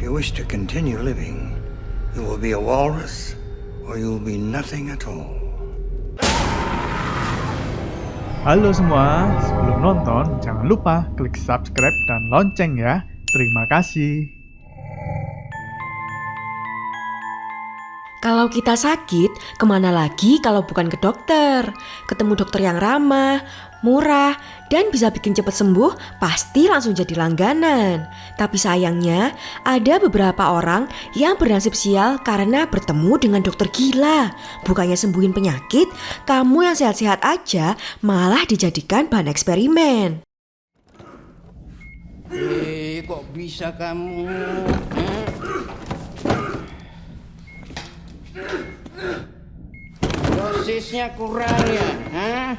you wish to continue living, you will be a walrus or you will be nothing at all. Halo semua, sebelum nonton jangan lupa klik subscribe dan lonceng ya. Terima kasih. Kalau kita sakit, kemana lagi kalau bukan ke dokter? Ketemu dokter yang ramah, murah, dan bisa bikin cepat sembuh pasti langsung jadi langganan. Tapi sayangnya, ada beberapa orang yang bernasib sial karena bertemu dengan dokter gila. Bukannya sembuhin penyakit, kamu yang sehat-sehat aja malah dijadikan bahan eksperimen. Kok bisa kamu? Dosisnya kurang ya?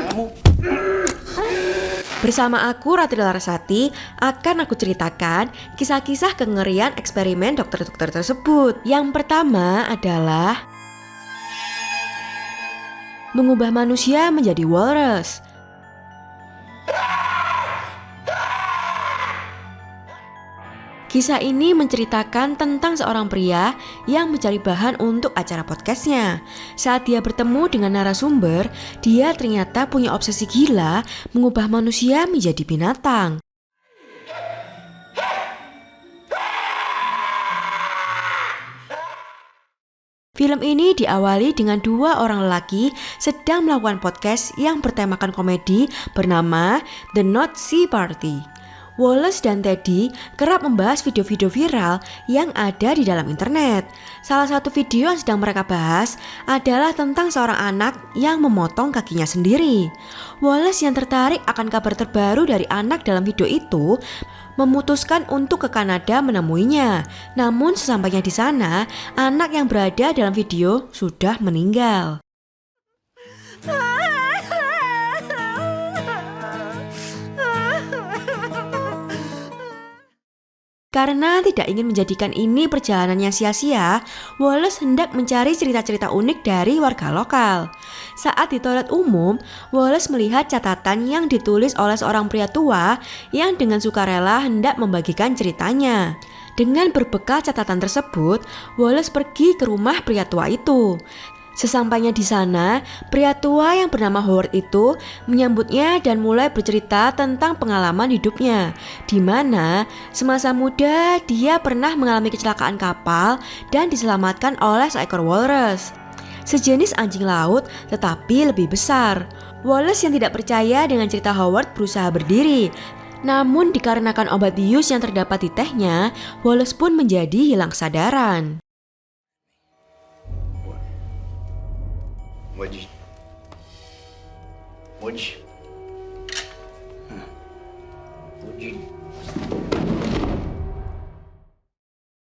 Kamu? Bersama aku Ratri Larasati akan aku ceritakan kisah-kisah kengerian eksperimen dokter-dokter tersebut. Yang pertama adalah mengubah manusia menjadi walrus. Kisah ini menceritakan tentang seorang pria yang mencari bahan untuk acara podcastnya. Saat dia bertemu dengan narasumber, dia ternyata punya obsesi gila mengubah manusia menjadi binatang. Film ini diawali dengan dua orang lelaki sedang melakukan podcast yang bertemakan komedi bernama The Not Sea Party. Wallace dan Teddy kerap membahas video-video viral yang ada di dalam internet. Salah satu video yang sedang mereka bahas adalah tentang seorang anak yang memotong kakinya sendiri. Wallace yang tertarik akan kabar terbaru dari anak dalam video itu memutuskan untuk ke Kanada menemuinya. Namun sesampainya di sana, anak yang berada dalam video sudah meninggal. Karena tidak ingin menjadikan ini perjalanan yang sia-sia, Wallace hendak mencari cerita-cerita unik dari warga lokal. Saat di toilet umum, Wallace melihat catatan yang ditulis oleh seorang pria tua yang dengan sukarela hendak membagikan ceritanya. Dengan berbekal catatan tersebut, Wallace pergi ke rumah pria tua itu. Sesampainya di sana, pria tua yang bernama Howard itu menyambutnya dan mulai bercerita tentang pengalaman hidupnya, di mana semasa muda dia pernah mengalami kecelakaan kapal dan diselamatkan oleh seekor walrus, sejenis anjing laut tetapi lebih besar. Wallace yang tidak percaya dengan cerita Howard berusaha berdiri. Namun dikarenakan obat bius yang terdapat di tehnya, Wallace pun menjadi hilang kesadaran. What'd you...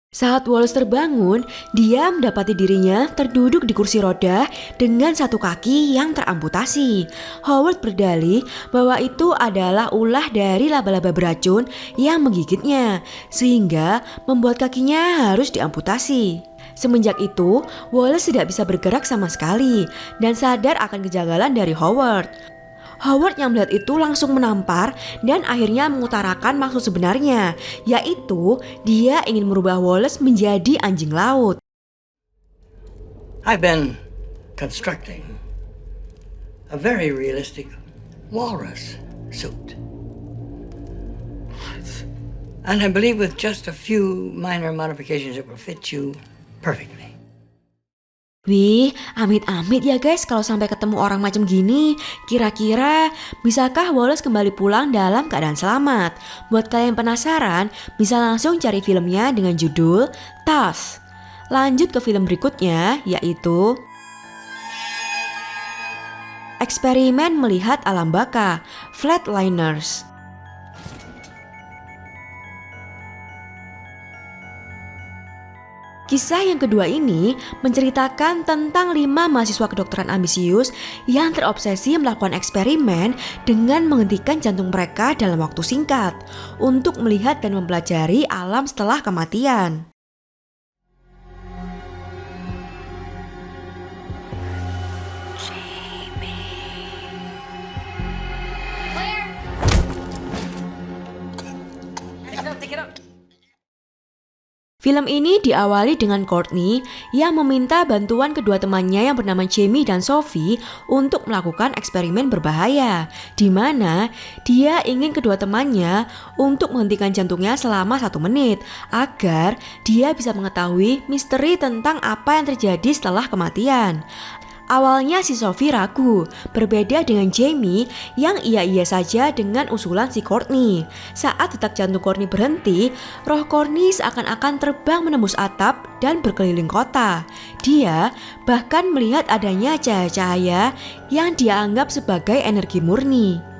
Saat Wallace terbangun, dia mendapati dirinya terduduk di kursi roda dengan satu kaki yang teramputasi. Howard berdalih bahwa itu adalah ulah dari laba-laba beracun yang menggigitnya, sehingga membuat kakinya harus diamputasi. Semenjak itu, Wallace tidak bisa bergerak sama sekali dan sadar akan kejanggalan dari Howard. Howard yang melihat itu langsung menampar dan akhirnya mengutarakan maksud sebenarnya, yaitu dia ingin merubah Wallace menjadi anjing laut. I've been constructing a very realistic walrus suit. And I believe with just a few minor modifications it will fit you perfectly. Wih, amit-amit ya guys kalau sampai ketemu orang macam gini. Kira-kira bisakah Wallace kembali pulang dalam keadaan selamat? Buat kalian penasaran, bisa langsung cari filmnya dengan judul Tusk. Lanjut ke film berikutnya, yaitu Eksperimen Melihat Alam Baka, Flatliners. Kisah yang kedua ini menceritakan tentang 5 mahasiswa kedokteran ambisius yang terobsesi melakukan eksperimen dengan menghentikan jantung mereka dalam waktu singkat untuk melihat dan mempelajari alam setelah kematian. Take it up. Film ini diawali dengan Courtney yang meminta bantuan kedua temannya yang bernama Jamie dan Sophie untuk melakukan eksperimen berbahaya, di mana dia ingin kedua temannya untuk menghentikan jantungnya selama 1 menit agar dia bisa mengetahui misteri tentang apa yang terjadi setelah kematian. Awalnya si Sophie ragu, berbeda dengan Jamie yang iya-iya saja dengan usulan si Courtney. Saat detak jantung Courtney berhenti, roh Courtney seakan-akan terbang menembus atap dan berkeliling kota. Dia bahkan melihat adanya cahaya-cahaya yang dia anggap sebagai energi murni.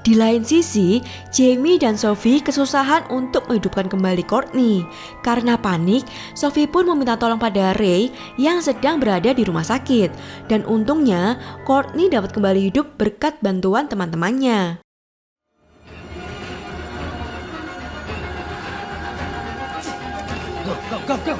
Di lain sisi, Jamie dan Sophie kesusahan untuk menghidupkan kembali Courtney. Karena panik, Sophie pun meminta tolong pada Ray yang sedang berada di rumah sakit. Dan untungnya, Courtney dapat kembali hidup berkat bantuan teman-temannya. Go.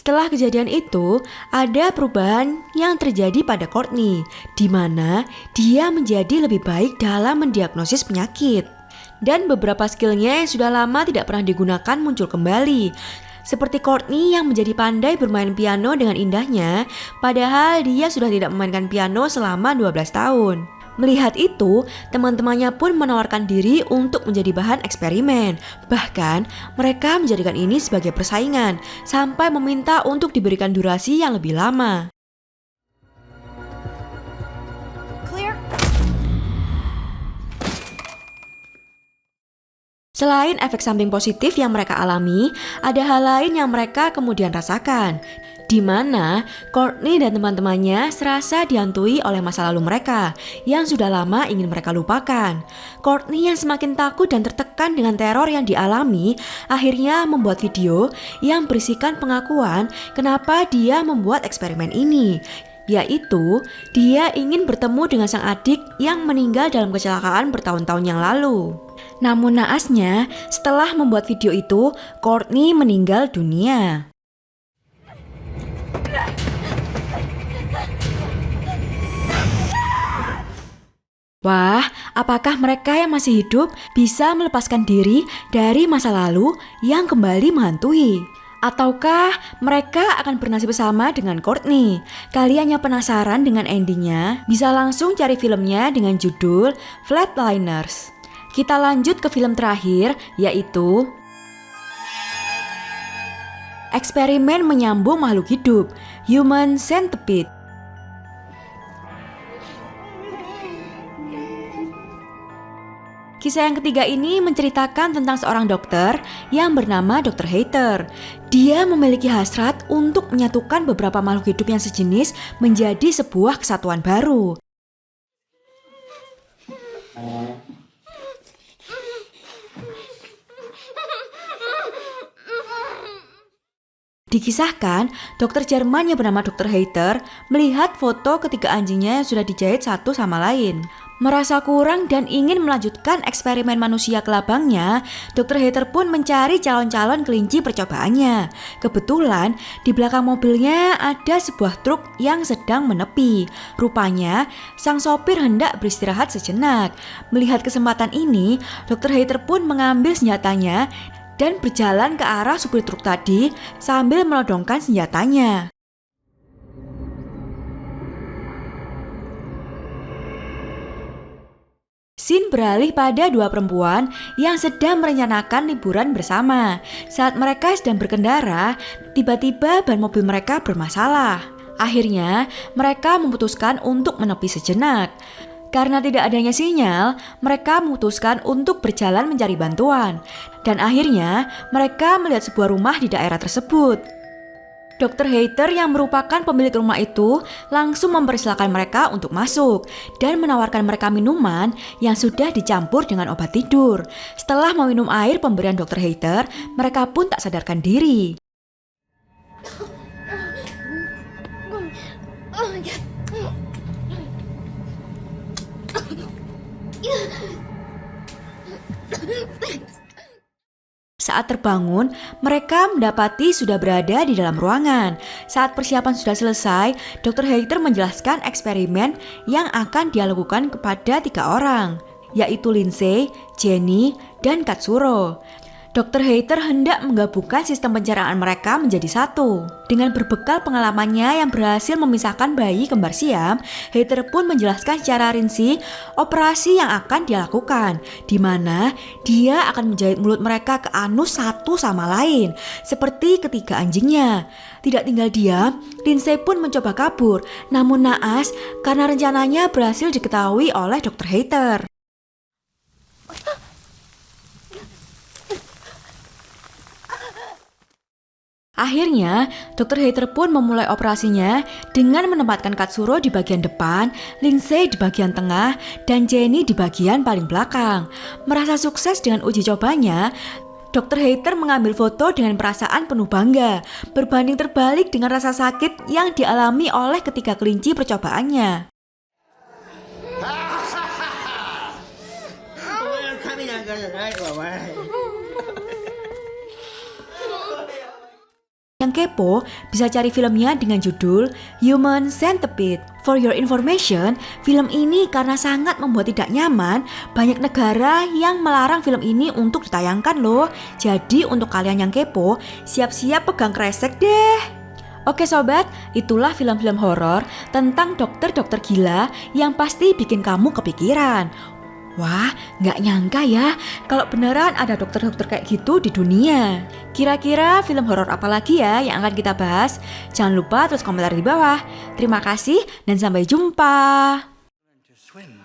Setelah kejadian itu, ada perubahan yang terjadi pada Courtney, di mana dia menjadi lebih baik dalam mendiagnosis penyakit. Dan beberapa skillnya yang sudah lama tidak pernah digunakan muncul kembali. Seperti Courtney yang menjadi pandai bermain piano dengan indahnya, padahal dia sudah tidak memainkan piano selama 12 tahun. Melihat itu, teman-temannya pun menawarkan diri untuk menjadi bahan eksperimen. Bahkan, mereka menjadikan ini sebagai persaingan, sampai meminta untuk diberikan durasi yang lebih lama. Selain efek samping positif yang mereka alami, ada hal lain yang mereka kemudian rasakan, di mana Courtney dan teman-temannya serasa dihantui oleh masa lalu mereka yang sudah lama ingin mereka lupakan. Courtney yang semakin takut dan tertekan dengan teror yang dialami, akhirnya membuat video yang berisikan pengakuan kenapa dia membuat eksperimen ini. Yaitu, dia ingin bertemu dengan sang adik yang meninggal dalam kecelakaan bertahun-tahun yang lalu. Namun naasnya, setelah membuat video itu, Courtney meninggal dunia. Wah, apakah mereka yang masih hidup bisa melepaskan diri dari masa lalu yang kembali menghantui? Ataukah mereka akan bernasib sama dengan Courtney? Kalian yang penasaran dengan endingnya, bisa langsung cari filmnya dengan judul Flatliners. Kita lanjut ke film terakhir, yaitu eksperimen menyambung makhluk hidup, Human Centipede. Kisah yang ketiga ini menceritakan tentang seorang dokter yang bernama Dr. Hater. Dia memiliki hasrat untuk menyatukan beberapa makhluk hidup yang sejenis menjadi sebuah kesatuan baru. Dikisahkan, dokter Jerman yang bernama Dr. Hater melihat foto ketiga anjingnya yang sudah dijahit satu sama lain. Merasa kurang dan ingin melanjutkan eksperimen manusia kelabangnya, Dr. Hater pun mencari calon-calon kelinci percobaannya. Kebetulan, di belakang mobilnya ada sebuah truk yang sedang menepi. Rupanya, sang sopir hendak beristirahat sejenak. Melihat kesempatan ini, Dr. Hater pun mengambil senjatanya dan berjalan ke arah supir truk tadi sambil menodongkan senjatanya. Scene beralih pada dua perempuan yang sedang merencanakan liburan bersama. Saat mereka sedang berkendara, tiba-tiba ban mobil mereka bermasalah. Akhirnya, mereka memutuskan untuk menepi sejenak. Karena tidak adanya sinyal, mereka memutuskan untuk berjalan mencari bantuan. Dan akhirnya, mereka melihat sebuah rumah di daerah tersebut. Dr. Hater yang merupakan pemilik rumah itu langsung mempersilahkan mereka untuk masuk dan menawarkan mereka minuman yang sudah dicampur dengan obat tidur. Setelah meminum air pemberian Dr. Hater, mereka pun tak sadarkan diri. Saat terbangun, mereka mendapati sudah berada di dalam ruangan. Saat persiapan sudah selesai, Dr. Heather menjelaskan eksperimen yang akan dia lakukan kepada 3 orang, yaitu Lindsay, Jenny, dan Katsuro. Dr. Heather hendak menggabungkan sistem pencernaan mereka menjadi satu. Dengan berbekal pengalamannya yang berhasil memisahkan bayi kembar siam, Heather pun menjelaskan secara rinci operasi yang akan dia lakukan, di mana dia akan menjahit mulut mereka ke anus satu sama lain, seperti ketiga anjingnya. Tidak tinggal diam, Lindsay pun mencoba kabur, namun naas karena rencananya berhasil diketahui oleh Dr. Heather. Akhirnya, Dr. Heather pun memulai operasinya dengan menempatkan Katsuro di bagian depan, Lindsay di bagian tengah, dan Jenny di bagian paling belakang. Merasa sukses dengan uji cobanya, Dr. Heather mengambil foto dengan perasaan penuh bangga, berbanding terbalik dengan rasa sakit yang dialami oleh ketiga kelinci percobaannya. Yang kepo bisa cari filmnya dengan judul Human Centipede. For your information, film ini karena sangat membuat tidak nyaman, banyak negara yang melarang film ini untuk ditayangkan loh. Jadi untuk kalian yang kepo, siap-siap pegang kresek deh. Oke sobat, itulah film-film horor tentang dokter-dokter gila yang pasti bikin kamu kepikiran. Wah, nggak nyangka ya kalau beneran ada dokter-dokter kayak gitu di dunia. Kira-kira film horor apa lagi ya yang akan kita bahas? Jangan lupa tulis komentar di bawah. Terima kasih dan sampai jumpa. To swim.